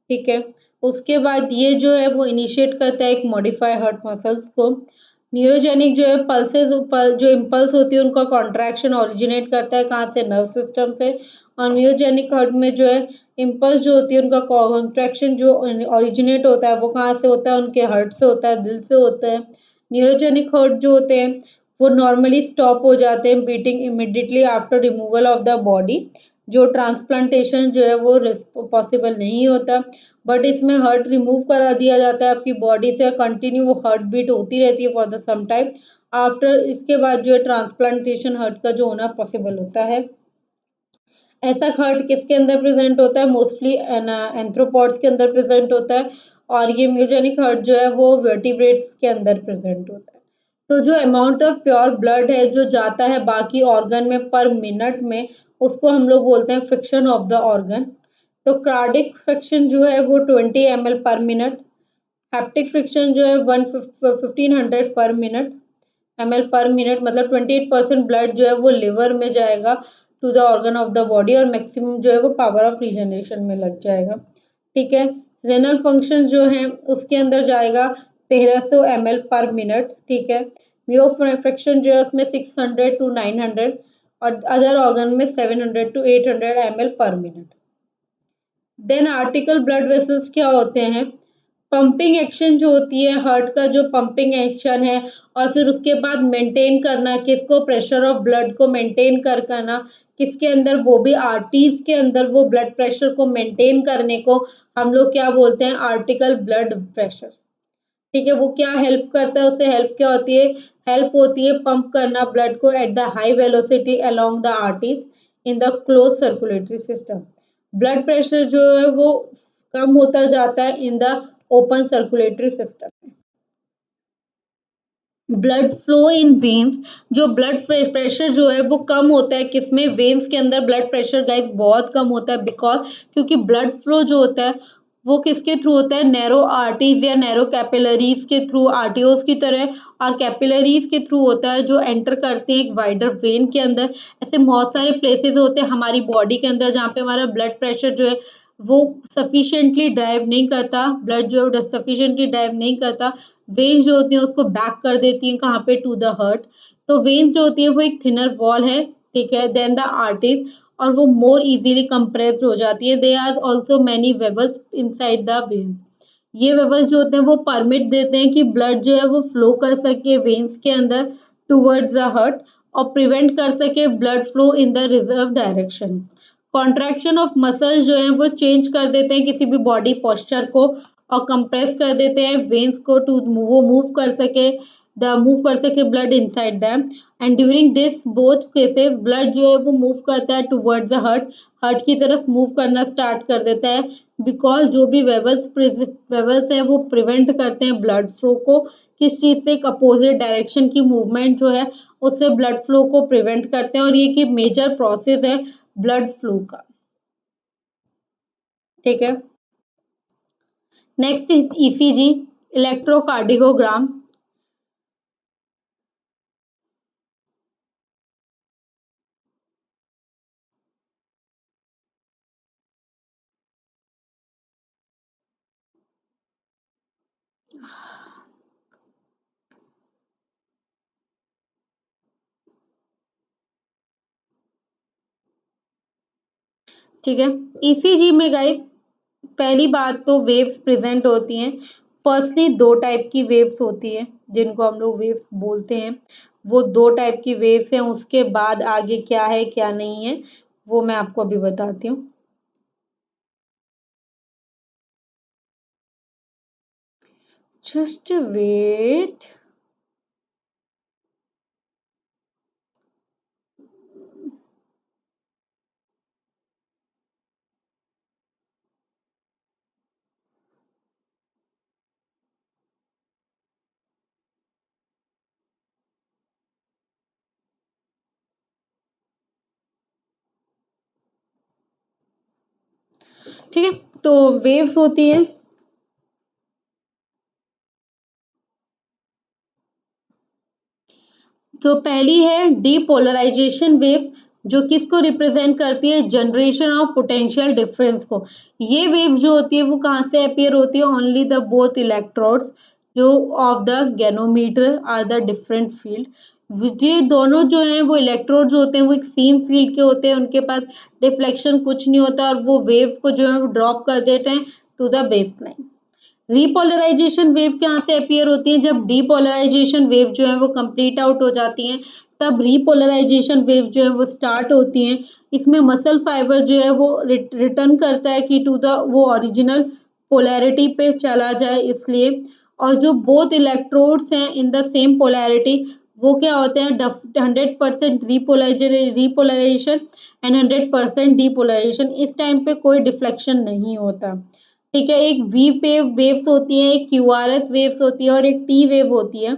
A: ठीक है। उसके बाद ये जो है वो इनिशिएट करता है एक मॉडिफाई हार्ट मसल्स को। न्यूरोजेनिक जो है पल्सेस जो इम्पल्स होती है उनका कॉन्ट्रैक्शन ओरिजिनेट करता है कहाँ से, नर्व सिस्टम से। और म्योजेनिक हार्ट में जो है इम्पल्स जो होती है उनका कॉन्ट्रैक्शन जो ओरिजिनेट होता है वो कहाँ से होता है, उनके हार्ट से होता है, दिल से होता है। न्यूरोजेनिक हार्ट जो होते हैं वो नॉर्मली स्टॉप हो जाते हैं beating immediately after removal of the body. जो ट्रांसप्लांटेशन जो है वो पॉसिबल नहीं होता, बट इसमें हार्ट रिमूव करा दिया जाता है आपकी बॉडी से, कंटिन्यू वो हार्ट बीट होती रहती है for the some time after. इसके बाद जो है ट्रांसप्लांटेशन हार्ट का जो होना पॉसिबल होता है। ऐसा हार्ट किसके अंदर प्रेजेंट होता है, मोस्टली एंथ्रोपॉड्स के अंदर प्रेजेंट होता है। और ये म्यूजेनिक हार्ट जो है वो वर्टिब्रेट्स के अंदर प्रेजेंट होता है। तो जो अमाउंट ऑफ प्योर ब्लड है जो जाता है बाकी ऑर्गन में पर मिनट में, उसको हम लोग बोलते हैं फ्रिक्शन ऑफ द ऑर्गन। तो कार्डिक फ्रिक्शन जो है वो 20 ml पर मिनट, हैप्टिक फ्रिक्शन जो है 1500 पर मिनट, ml पर मिनट, मतलब 28% ब्लड जो है वो लिवर में जाएगा to the organ of the body, और मैक्सिमम जो है वो पावर ऑफ रीजनरेशन में लग जाएगा, ठीक है। रेनल फंक्शन जो है उसके अंदर जाएगा 1300 ml पर मिनट, ठीक है। म्यो फ्रिक्शन जो है उसमें 600 to 900, और अदर ऑर्गन में 700 to 800 ml पर minute. Then arterial blood vessels क्या होते हैं, पंपिंग एक्शन जो होती है हार्ट का, जो पंपिंग एक्शन है, और फिर उसके बाद मेंटेन करना किसको, प्रेशर ऑफ ब्लड को मेंटेन करना किसके अंदर, वो भी आर्टरीज के अंदर, वो ब्लड प्रेशर को मेंटेन करने को हम लोग क्या बोलते हैं, आर्टिकल ब्लड प्रेशर, ठीक है। वो क्या हेल्प करता है, उससे हेल्प क्या होती है, हेल्प होती है पंप करना ब्लड को at the high velocity along the arteries in the close circulatory system. Blood pressure जो है वो कम होता जाता है in the open circulatory system. Blood flow in veins, जो ब्लड प्रेशर जो है वो कम होता है किसमें, वेन्स के अंदर ब्लड प्रेशर गाइस बहुत कम होता है, बिकॉज क्योंकि ब्लड फ्लो जो होता है वो किसके थ्रू होता है, नैरो आर्टरीज या नैरो कैपिलरीज के थ्रू, आर्टियोज की तरह, और कैपिलरीज के थ्रू होता है जो एंटर करते हैं एक वाइडर वेन के अंदर। ऐसे बहुत सारे प्लेसेस होते हैं हमारी बॉडी के अंदर जहाँ पे हमारा ब्लड प्रेशर जो है वो सफिशिएंटली ड्राइव नहीं करता, ब्लड जो है सफिशिएंटली ड्राइव नहीं करता, वेन्स जो होती हैं उसको बैक कर देती हैं कहाँ पे, टू द हार्ट। तो वेन्स जो होती है वो एक थिनर वॉल है, ठीक है, देन द आर्टरीज, और वो मोर इजीली कंप्रेस्ड हो जाती है। They are also many valves inside the veins. ये वेबल्स जो होते हैं वो परमिट देते हैं कि ब्लड जो है वो फ्लो कर सके वेन्स के अंदर टूवर्ड्स द हार्ट, और प्रिवेंट कर सके blood flow in the reserve direction. Contraction of muscle जो है वो चेंज कर देते हैं किसी भी बॉडी पोस्चर को, और कंप्रेस कर देते हैं वेन्स को टू वो मूव कर सके blood inside them. And during this both cases blood जो है वो मूव करता है टुवर्ड्स द हार्ट, हार्ट की तरफ मूव करना स्टार्ट कर देता है, बिकॉज जो भी वेवल्स है वो प्रिवेंट करते हैं ब्लड फ्लो को, किस चीज से, एक अपोजिट डायरेक्शन की मूवमेंट जो है उससे ब्लड फ्लो को प्रिवेंट करते हैं, और ये की मेजर प्रोसेस है ब्लड फ्लो का, ठीक है। Next ECG, electrocardiogram. ठीक है, ईसीजी में गाइस पहली बात तो वेव्स प्रेजेंट होती हैं। फर्स्टली दो टाइप की वेव्स होती हैं जिनको हम लोग वेव्स बोलते हैं, वो दो टाइप की वेव्स हैं। उसके बाद आगे क्या है क्या नहीं है वो मैं आपको अभी बताती हूँ। Just wait. ठीक है, तो वेव्स होती हैं तो पहली है डीपोलराइजेशन वेव, जो किसको रिप्रेजेंट करती है, जनरेशन ऑफ पोटेंशियल डिफरेंस को। ये वेव जो होती है वो कहाँ से अपीयर होती है, ओनली द बोथ इलेक्ट्रोड्स जो of the galvanometer are the different field. ये दोनों जो हैं वो इलेक्ट्रोड्स होते हैं, वो एक सेम फील्ड के होते हैं, उनके पास डिफ्लेक्शन कुछ नहीं होता और वो वेव को जो है वो ड्रॉप कर देते हैं to the base line. Repolarisation wave कहाँ से अपीयर होती है, जब डीपोलराइजेशन वेव जो है वो कंप्लीट आउट हो जाती हैं, तब रीपोलराइजेशन वेव जो है वो स्टार्ट होती हैं। इसमें मसल फाइबर जो है वो रिटर्न करता है कि टू द वो ओरिजिनल पोलैरिटी पे चला जाए इसलिए। और जो बोथ इलेक्ट्रोड्स हैं इन द सेम पोलैरिटी, वो क्या होते हैं, 100% रीपोलराइजेशन एंड 100% डीपोलराइजेशन। इस टाइम पे कोई डिफ्लेक्शन नहीं होता। ठीक है, एक वी वेव वेव्स होती है, एक क्यूआरएस वेव्स होती है और एक टी वेव होती है।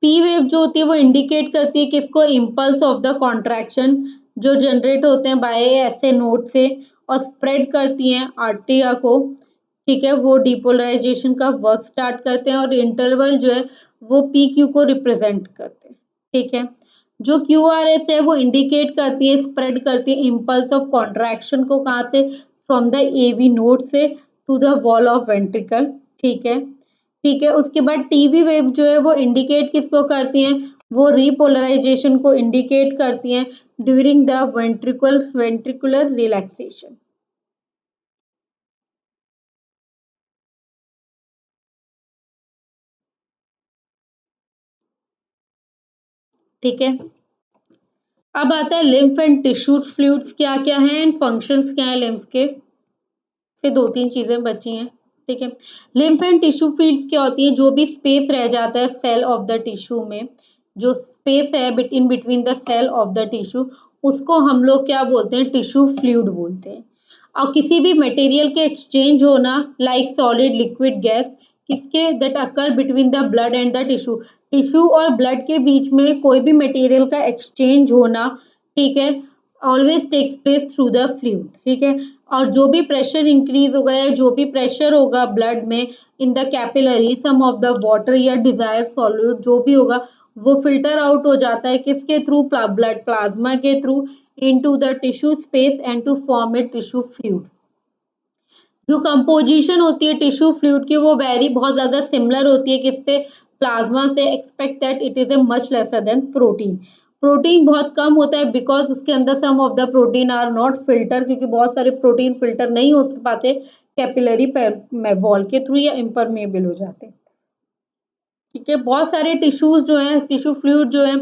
A: पी वेव जो होती है वो इंडिकेट करती है किसको, इम्पल्स ऑफ द कॉन्ट्रैक्शन जो जनरेट होते हैं बाय ऐसे नोड से और स्प्रेड करती हैं आर्टिया को। ठीक है, वो डिपोलराइजेशन का वर्क स्टार्ट करते हैं और इंटरवल जो है वो पी क्यू को रिप्रेजेंट करते हैं। ठीक है, जो क्यू आर एस है वो इंडिकेट करती है, स्प्रेड करती है इम्पल्स ऑफ कॉन्ट्रैक्शन को, कहाँ से, from the A V node से to the wall of ventricle. ठीक है, ठीक है, उसके बाद टीवी वेव जो है वो इंडिकेट किसको करती हैं, वो रीपोलराइजेशन को इंडिकेट करती हैं ड्यूरिंग द वेंट्रिकुलर रिलैक्सेशन। ठीक है, अब आता है लिम्फ एंड टिश्यू फ्लूइड्स क्या क्या हैं एंड फंक्शंस क्या हैं लिम्फ के। फिर दो तीन चीजें बची हैं। ठीक है, लिम्फ एंड टिश्यू फ्लूइड्स क्या होती है, जो भी स्पेस रह जाता है सेल ऑफ द टिश्यू में, जो स्पेस है in between the cell of the tissue, उसको हम लोग क्या बोलते हैं, टिश्यू फ्लूइड बोलते हैं। और किसी भी मटेरियल के एक्सचेंज होना, लाइक सॉलिड लिक्विड गैस, किसके, that occur between the blood and the tissue, tissue और ब्लड के बीच में कोई भी मटेरियल का एक्सचेंज होना। ठीक है, always takes place through the fluid. ठीक है, और जो भी प्रेशर इंक्रीज होगा या जो भी प्रेशर होगा ब्लड में in the capillary, some of the water या डिजायर सॉल्यूट जो भी होगा, वो फिल्टर आउट हो जाता है किसके थ्रू, ब्लड प्लाज्मा के through into the tissue space and to form a tissue fluid. जो कंपोजिशन होती है टिश्यू फ्लूइड की वो वेरी बहुत ज्यादा सिमिलर होती है किससे, प्लाज्मा से, expect that it is a much lesser than protein. Protein बहुत कम होता है बिकॉज उसके अंदर some of the protein are not filter, क्योंकि बहुत सारे प्रोटीन फिल्टर नहीं हो पाते कैपिलरी वॉल के थ्रू या इम्परमेबल हो जाते हैं। ठीक है, बहुत सारे टिश्यूज जो हैं, टिश्यू फ्लूइड जो है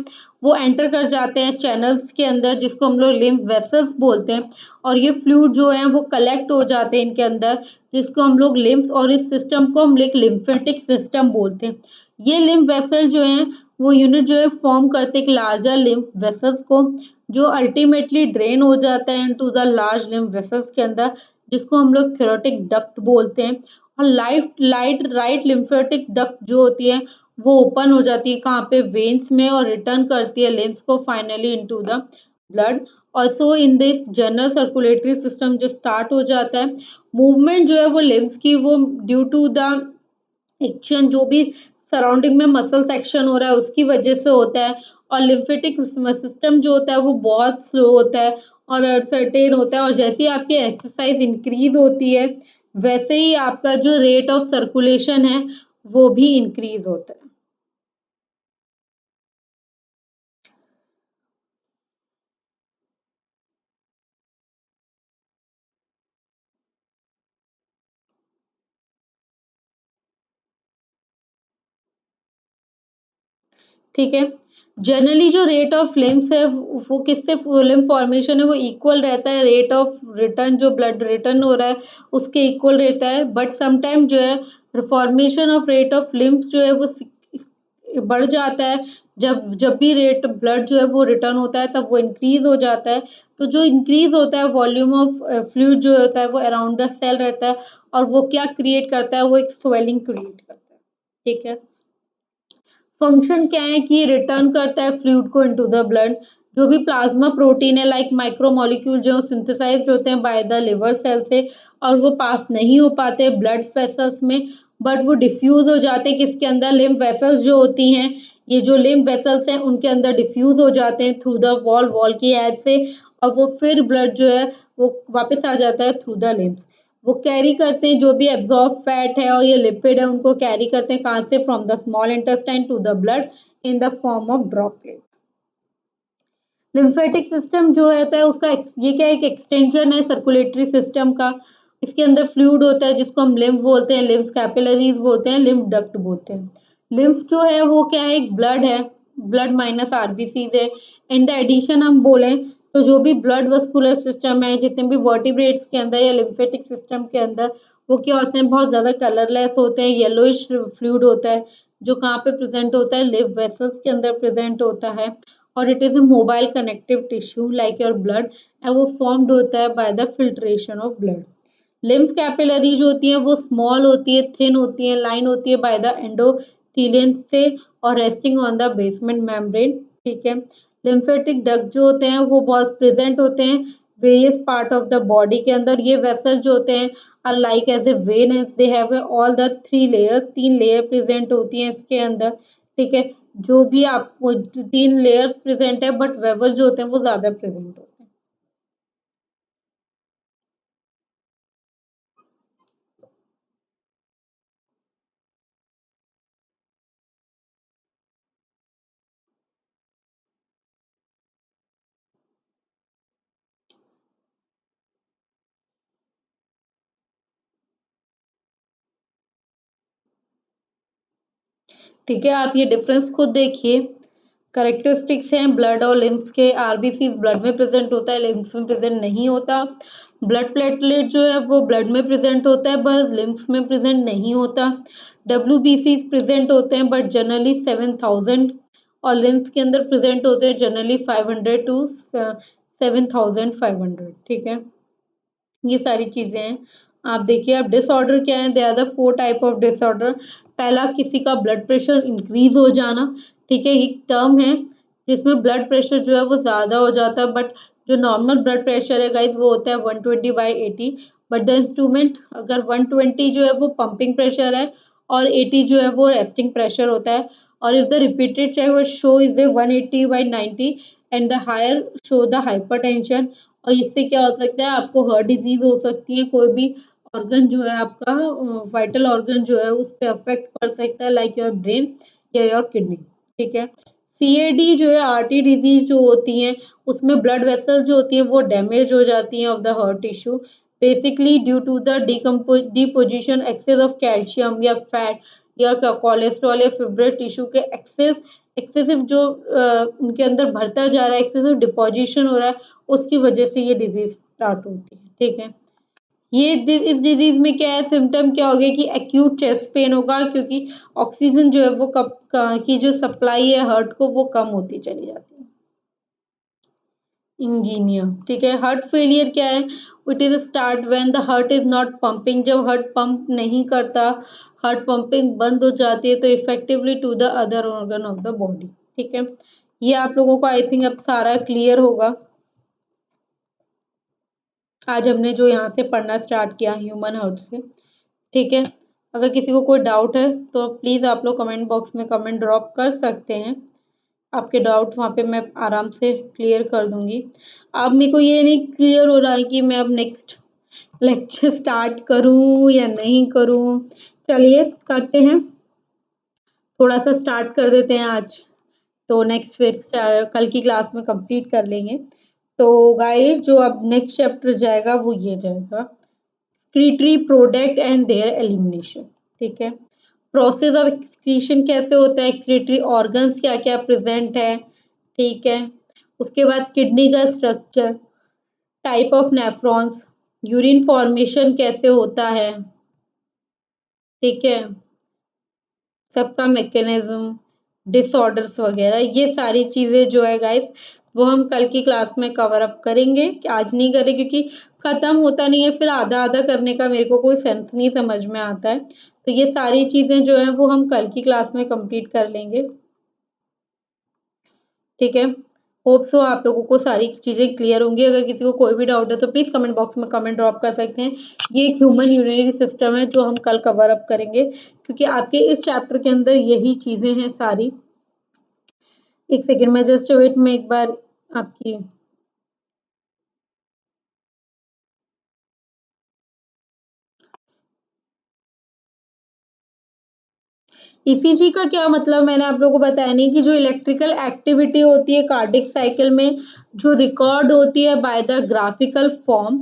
A: वो एंटर कर जाते हैं चैनल्स के अंदर, जिसको हम लोग लिम्फ वेसल्स बोलते हैं। और ये फ्लूइड जो है वो कलेक्ट हो जाते हैं इनके अंदर, जिसको हम लोग लिम्फ, और इस सिस्टम को हम लोग लिम्फेटिक सिस्टम बोलते हैं। ये लिम्फ वेसल जो है वो यूनिट जो है फॉर्म करते हैं एक लार्जर लिम्फ वेसल्स को, जो अल्टीमेटली ड्रेन हो जाता है into the large lymph vessels के अंदर, जिसको हम लोग थ्योरेटिक डक्ट बोलते हैं। और लाइट राइट लिम्फेटिक डक्ट जो होती है वो ओपन हो जाती है कहाँ पे, वेन्स में, और रिटर्न करती है लिम्फ को finally into the blood. Also in this general circulatory system जो स्टार्ट हो जाता है, मूवमेंट जो है वो लिम्फ की, वो ड्यू टू द एक्शन जो भी सराउंडिंग में मसल एक्शन हो रहा है उसकी वजह से होता है। और लिम्फेटिक सिस्टम जो होता है वो बहुत स्लो होता है और अनसर्टेन होता है, और जैसे ही आपकी एक्सरसाइज इंक्रीज होती है वैसे ही आपका जो रेट ऑफ सर्कुलेशन है वो भी इंक्रीज होता है। ठीक है, जनरली जो रेट ऑफ लिम्स है वो किससे, लिम्फ फॉर्मेशन है वो इक्वल रहता है रेट ऑफ रिटर्न, जो ब्लड रिटर्न हो रहा है उसके इक्वल रहता है। बट समटाइम जो है formation of rate of limbs जो है वो बढ़ जाता है, जब जब भी रेट ब्लड जो है वो रिटर्न होता है तब वो इंक्रीज हो जाता है। तो जो इंक्रीज होता है वॉल्यूम ऑफ फ्लूइड जो होता है वो अराउंड द सेल रहता है, और वो क्या क्रिएट करता है, वो एक स्वेलिंग क्रिएट करता है। ठीक है, फंक्शन क्या है कि रिटर्न करता है फ्लूइड को इनटू द ब्लड। जो भी प्लाज्मा प्रोटीन है लाइक माइक्रोमोलिक्यूल जो सिंथेसाइज होते हैं बाय द लिवर सेल से, और वो पास नहीं हो पाते ब्लड वेसल्स में, बट वो डिफ्यूज हो जाते हैं किसके अंदर, लिम्फ वेसल्स जो होती हैं ये जो लिम्फ वेसल्स हैं उनके अंदर डिफ्यूज हो जाते हैं थ्रू द वॉल की हेल्प से, और वो फिर ब्लड जो है वो वापस आ जाता है थ्रू द लिम्फ। वो कैरी करते हैं जो भी एब्जॉर्ब फैट है और ये लिपिड है, उनको कैरी करते हैं कहाँ से, from the small intestine to the blood in the form of droplet. Lymphatic system जो होता है उसका ये क्या, एक एक्सटेंशन है सर्कुलेटरी सिस्टम का। इसके अंदर फ्लूइड होता है जिसको हम लिम्फ बोलते हैं, लिम्फ कैपिलरीज बोलते हैं, लिम्फ डक्ट बोलते हैं। लिम्फ जो है वो क्या है, एक ब्लड है, ब्लड माइनस आरबीसीज है। इन द एडिशन हम बोले तो जो भी ब्लड वस्कुलर सिस्टम है, जितने भी वर्टिब्रेट्स के अंदर या लिम्फेटिक सिस्टम के अंदर, वो क्या होते हैं, बहुत ज्यादा कलरलेस होते हैं, येलोइश फ्लूइड होता है, जो कहाँ पे प्रेजेंट होता है, लिम्फ वेसल्स के अंदर प्रेजेंट होता है। और it is a mobile connective tissue like your blood, and वो फॉर्म्ड होता है by the filtration of blood. Lymph capillaries होती हैं वो स्मॉल होती है, थिन होती है, लाइन होती है बाय द एंडोथेलियन से और resting on the basement membrane. ठीक है। लिम्फेटिक डक्ट जो होते हैं वो बहुत प्रेजेंट होते हैं various part of the body के अंदर। ये वेसल जो होते हैं are like as a vein, as they have all the three layer, तीन लेयर प्रेजेंट होती हैं इसके अंदर। ठीक है। जो भी आपको तीन लेयर्स प्रेजेंट है, बट वेवल जो होते हैं वो ज्यादा प्रेजेंट होते हैं। ठीक है, आप ये डिफरेंस खुद देखिए। करेक्टरिस्टिक्स हैं ब्लड और लिम्फ के, आरबीसी ब्लड में प्रेजेंट होता है, लिम्फ में प्रेजेंट नहीं होता। ब्लड प्लेटलेट जो है वो ब्लड में प्रेजेंट होता है, बस लिम्फ में प्रेजेंट नहीं होता। डब्ल्यूबीसी प्रेजेंट होते हैं बट जनरली 7000, और लिम्फ के अंदर प्रेजेंट होते हैं जनरली 500 टू 7500। ठीक है, ये सारी चीजें हैं। आप देखिए, अब डिसऑर्डर क्या है, they are the four type of disorder. पहला, किसी का ब्लड प्रेशर इंक्रीज हो जाना। ठीक है, एक टर्म है जिसमें ब्लड प्रेशर जो है वो ज्यादा हो जाता है, बट जो नॉर्मल ब्लड प्रेशर है गाइस वो होता है 120/80। बट द इंस्ट्रूमेंट, अगर 120 जो है वो पंपिंग प्रेशर है और 80 जो है वो रेस्टिंग प्रेशर होता है। और इफ द रिपीटेड चेक वो show is the 180/90 and the higher show the hypertension. और इससे क्या हो सकता है, आपको हार्ट डिजीज हो सकती है, कोई भी ऑर्गन जो है आपका, वाइटल ऑर्गन जो है उस पर अफेक्ट पड़ सकता है, लाइक योर ब्रेन या योर किडनी। ठीक है। सीएडी जो है आरटी डिजीज जो होती हैं, उसमें ब्लड वेसल्स जो होती हैं वो डैमेज हो जाती हैं of the heart tissue, basically due to the deposition excess of calcium या फैट या कोलेस्ट्रॉल या फिब्रिल टिश्यू के एक्सेसिव जो उनके अंदर भरता जा रहा है, एक्सेसिव डिपोजिशन हो रहा है, उसकी वजह से ये डिजीज स्टार्ट होती है। ठीक है। इस डिजीज में क्या है, सिम्टम क्या हो गया कि एक्यूट चेस्ट पेन होगा, क्योंकि ऑक्सीजन जो है वो की जो सप्लाई है हार्ट को वो कम होती चली जाती है। इंगीनिया। ठीक है। हार्ट फेलियर क्या है, it is start when the heart is not pumping, जब हार्ट पंप नहीं करता, हार्ट पंपिंग बंद हो जाती है तो effectively to the other organ of the body. ठीक है। ये आप लोगों को आई थिंक अब सारा क्लियर होगा। आज हमने जो यहाँ से पढ़ना स्टार्ट किया ह्यूमन हार्ट से। ठीक है। अगर किसी को कोई डाउट है तो प्लीज़ आप लोग कमेंट बॉक्स में कमेंट ड्रॉप कर सकते हैं। आपके डाउट वहाँ पे मैं आराम से क्लियर कर दूंगी। अब मेरे को ये नहीं क्लियर हो रहा है कि मैं अब नेक्स्ट लेक्चर स्टार्ट करूँ या नहीं करूँ। चलिए करते हैं, थोड़ा सा स्टार्ट कर देते हैं आज, तो नेक्स्ट फिर कल की क्लास में कंप्लीट कर लेंगे। तो गाइस, जो अब नेक्स्ट चैप्टर जाएगा वो ये जाएगा, excretory product and there elimination. ठीक है। प्रोसेस ऑफ एक्सक्रीशन कैसे होता है, एक्सक्रीटरी ऑर्गन्स क्या क्या प्रेजेंट है। ठीक है। उसके बाद किडनी का structure, type of nephrons, urine formation कैसे होता है। ठीक है। सबका मैकेनिज्म, डिसऑर्डर्स वगैरह, ये सारी चीजें जो है गाइस वो हम कल की क्लास में कवर अप करेंगे, आज नहीं करें क्योंकि खत्म होता नहीं है, फिर आधा आधा करने का मेरे को कोई सेंस नहीं समझ में आता है। तो ये सारी चीजें जो है वो हम कल की क्लास में कंप्लीट कर लेंगे। ठीक है। होप सो आप लोगों को सारी चीजें क्लियर होंगी। अगर किसी को कोई भी डाउट है तो प्लीज कमेंट बॉक्स में कमेंट ड्रॉप कर सकते हैं। ये एक ह्यूमन यूरिनरी सिस्टम है जो हम कल कवर अप करेंगे, क्योंकि आपके इस चैप्टर के अंदर यही चीजें हैं सारी। एक सेकंड में जस्ट वेट में एक बार आपकी ईसीजी का क्या मतलब मैंने आप लोगों को बताया नहीं कि जो इलेक्ट्रिकल एक्टिविटी होती है कार्डिक साइकिल में जो रिकॉर्ड होती है by the graphical form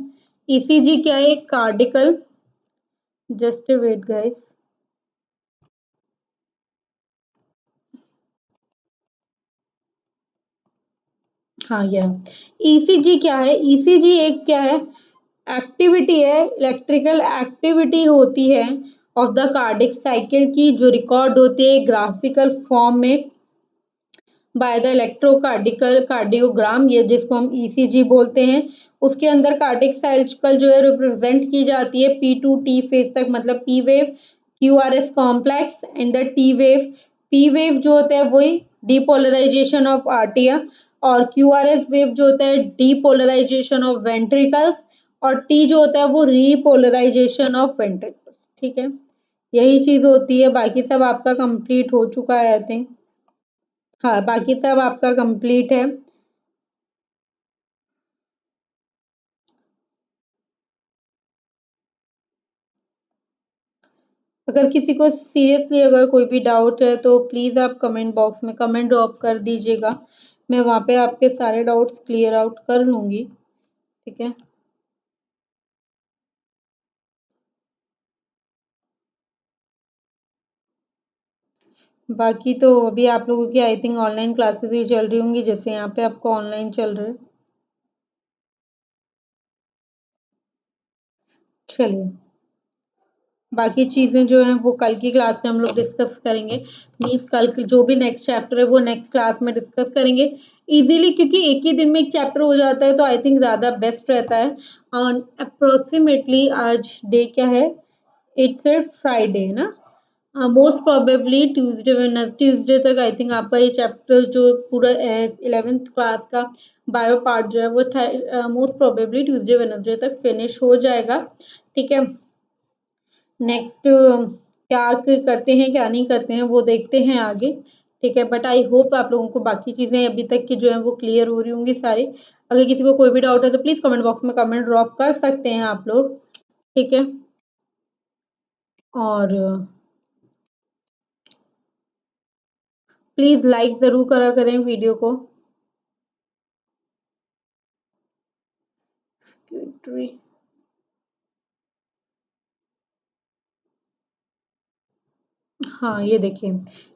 A: ECG क्या है कार्डिकल जस्ट वेट गाइस हाँ यह ईसीजी क्या है ईसीजी एक क्या है एक्टिविटी है इलेक्ट्रिकल एक्टिविटी होती है ऑफ द कार्डिक साइकिल की जो रिकॉर्ड होती है ग्राफिकल फॉर्म में बाय द इलेक्ट्रोकार्डिकल कार्डियोग्राम ये जिसको हम ईसीजी बोलते हैं उसके अंदर कार्डिक साइकिल जो है रिप्रेजेंट की जाती है पी टू टी फेज तक मतलब P wave QRS complex and the T wave P wave जो होता है वही डीपोलराइजेशन ऑफ आर्टिया और क्यूआरएस वेव जो होता है डीपोलराइजेशन ऑफ वेंट्रिकल्स और टी जो होता है वो रीपोलराइजेशन ऑफ वेंट्रिकल्स ठीक है यही चीज होती है बाकी सब आपका कंप्लीट हो चुका है आई थिंक हाँ बाकी सब आपका कंप्लीट है अगर किसी को सीरियसली अगर कोई भी डाउट है तो प्लीज़ आप कमेंट बॉक्स में कमेंट ड्रॉप कर दीजिएगा मैं वहाँ पे आपके सारे डाउट्स क्लियर आउट कर लूँगी ठीक है बाकी तो अभी आप लोगों की आई थिंक ऑनलाइन क्लासेस ही चल रही होंगी जैसे यहाँ पे आपको ऑनलाइन चल रहे हैं चलिए बाकी चीज़ें जो हैं वो कल की क्लास में हम लोग डिस्कस करेंगे मीन्स कल की जो भी नेक्स्ट चैप्टर है वो नेक्स्ट क्लास में डिस्कस करेंगे इजीली क्योंकि एक ही दिन में एक चैप्टर हो जाता है तो आई थिंक ज़्यादा बेस्ट रहता है और अप्रोक्सीमेटली आज डे क्या है इट्स ए फ्राइडे है ना मोस्ट प्रोबेबली ट्यूसडे तक आई थिंक आपका ये चैप्टर जो पूरा 11th क्लास का बायो पार्ट जो है वो मोस्ट प्रोबेबली ट्यूसडे वेडनेसडे तक फिनिश हो जाएगा ठीक है नेक्स्ट क्या करते हैं क्या नहीं करते हैं वो देखते हैं आगे ठीक है बट आई होप आप लोगों को बाकी चीज़ें अभी तक की जो है वो क्लियर हो रही होंगी सारी अगर किसी को कोई भी डाउट है तो प्लीज़ कमेंट बॉक्स में कमेंट ड्रॉप कर सकते हैं आप लोग ठीक है और प्लीज़ लाइक ज़रूर करा करें वीडियो को हाँ ये देखिए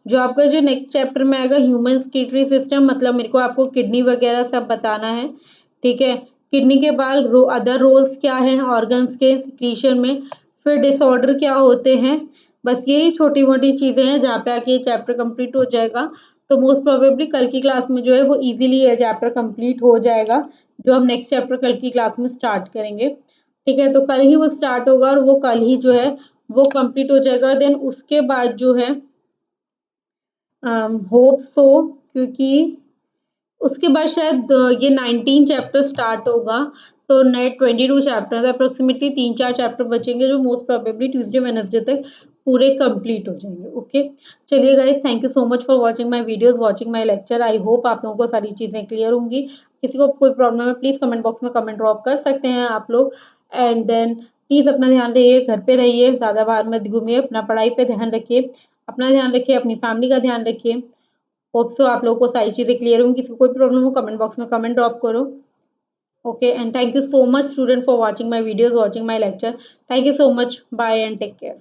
A: जो आपका जो नेक्स्ट चैप्टर में आएगा ह्यूमन स्कीटरी सिस्टम मतलब मेरे को आपको किडनी वगैरह सब बताना है ठीक है किडनी के बाद अदर रोल्स क्या है ऑर्गन्स के सिक्रीशन में फिर डिसऑर्डर क्या होते हैं बस यही छोटी मोटी चीजें हैं जहाँ पे आके ये चैप्टर कंप्लीट हो जाएगा तो मोस्ट प्रोबेबली कल की क्लास में जो है वो इजीली ये चैप्टर कंप्लीट हो जाएगा जो हम नेक्स्ट चैप्टर कल की क्लास में स्टार्ट करेंगे ठीक है तो कल ही वो स्टार्ट होगा और वो कल ही जो है वो कंप्लीट हो जाएगा देन उसके बाद जो है होप सो क्योंकि उसके बाद शायद ये 19 चैप्टर स्टार्ट होगा तो नए 22 चैप्टर अप्रोक्सीमेटली 3-4 चैप्टर बचेंगे जो मोस्ट प्रोबेबली ट्यूसडे वेडनेसडे तक पूरे कंप्लीट हो जाएंगे ओके चलिए guys thank you so much for watching my videos watching my lecture I hope आप लोगों को सारी चीज़ें क्लियर होंगी किसी को कोई प्रॉब्लम है प्लीज़ कमेंट बॉक्स में कमेंट ड्रॉप कर सकते हैं आप लोग एंड देन प्लीज़ अपना ध्यान रखिए घर पे रहिए ज़्यादा बाहर मत घूमिए अपना पढ़ाई पे ध्यान रखिए अपना ध्यान रखिए अपनी फैमिली का ध्यान रखिए होप सो आप लोगों को सारी चीज़ें क्लियर होंगी किसी को कोई प्रॉब्लम हो कमेंट बॉक्स में कमेंट ड्रॉप करो okay and thank you so much student for watching my videos watching my lecture thank you so much bye and take care